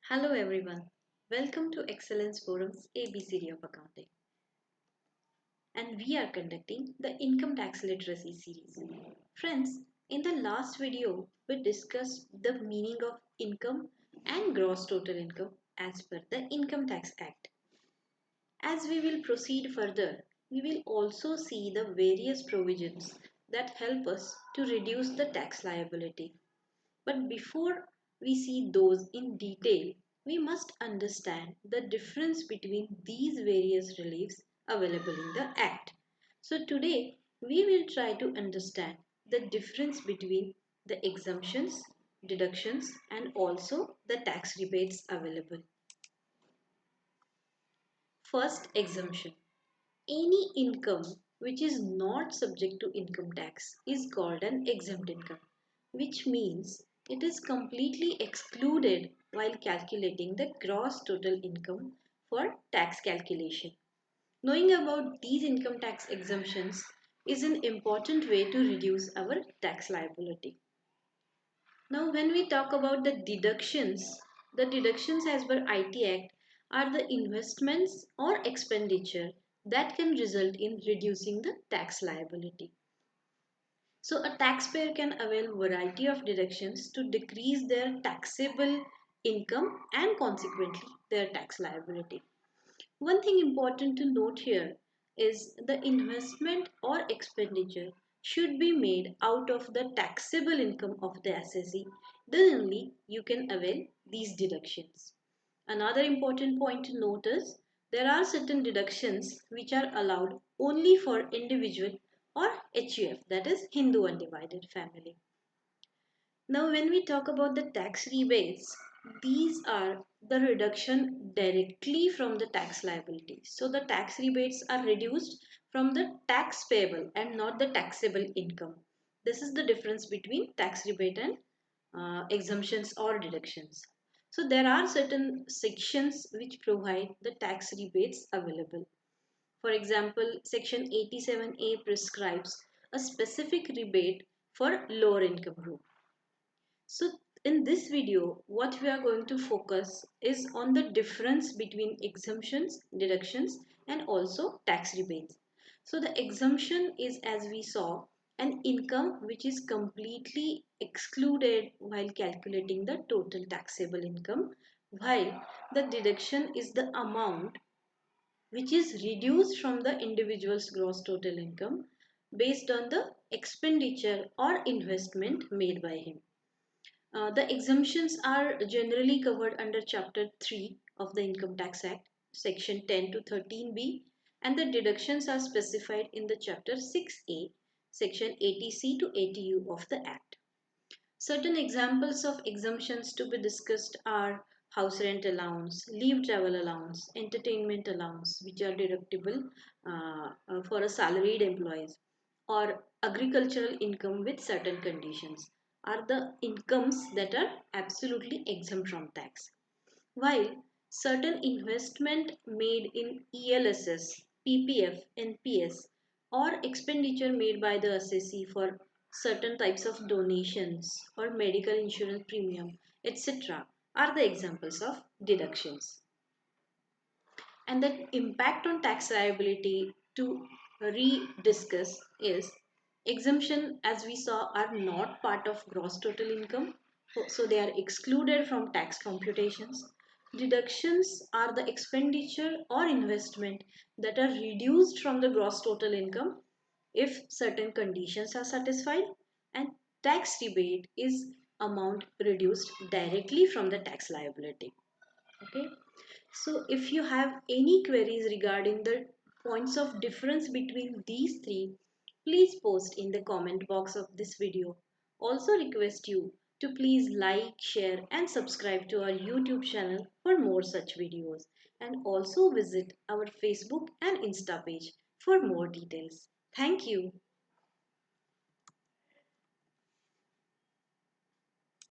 Hello everyone. Welcome to Excellence Forum's ABCD of Accounting. And we are conducting the Income Tax Literacy series. Friends, in the last video, we discussed the meaning of income and gross total income as per the Income Tax Act. As we will proceed further, we will also see the various provisions that help us to reduce the tax liability. But before we see those in detail, we must understand the difference between these various reliefs available in the Act. So today we will try to understand the difference between the exemptions, deductions and also the tax rebates available. First, exemption. Any income which is not subject to income tax is called an exempt income, which means it is completely excluded while calculating the gross total income for tax calculation. Knowing about these income tax exemptions is an important way to reduce our tax liability. Now, when we talk about the deductions as per IT Act are the investments or expenditure that can result in reducing the tax liability. So, a taxpayer can avail variety of deductions to decrease their taxable income and consequently their tax liability. One thing important to note here is the investment or expenditure should be made out of the taxable income of the assessee. Then only you can avail these deductions. Another important point to note is there are certain deductions which are allowed only for individual or HUF, that is Hindu undivided family. Now, when we talk about the tax rebates, these are the reduction directly from the tax liability. So, the tax rebates are reduced from the tax payable and not the taxable income. This is the difference between tax rebate and exemptions or deductions. So, there are certain sections which provide the tax rebates available. For example, Section 87A prescribes a specific rebate for lower income group. So in this video, what we are going to focus is on the difference between exemptions, deductions and also tax rebates. So the exemption is, as we saw, an income which is completely excluded while calculating the total taxable income, while the deduction is the amount which is reduced from the individual's gross total income based on the expenditure or investment made by him. The exemptions are generally covered under Chapter 3 of the Income Tax Act, Section 10 to 13B, and the deductions are specified in the Chapter 6A, Section 80C to 80U of the Act. Certain examples of exemptions to be discussed are house rent allowance, leave travel allowance, entertainment allowance, which are deductible for a salaried employees, or agricultural income with certain conditions are the incomes that are absolutely exempt from tax. While certain investment made in ELSS, PPF, NPS, or expenditure made by the assessee for certain types of donations or medical insurance premium, etc., are the examples of deductions. And the impact on tax liability to re-discuss is exemption, as we saw, are not part of gross total income, so they are excluded from tax computations. Deductions are the expenditure or investment that are reduced from the gross total income if certain conditions are satisfied, and tax rebate is amount reduced directly from the tax liability. Okay, so if you have any queries regarding the points of difference between these three, please post in the comment box of this video. Also request you to please like, share and subscribe to our YouTube channel for more such videos, and also visit our Facebook and Insta page for more details. Thank you.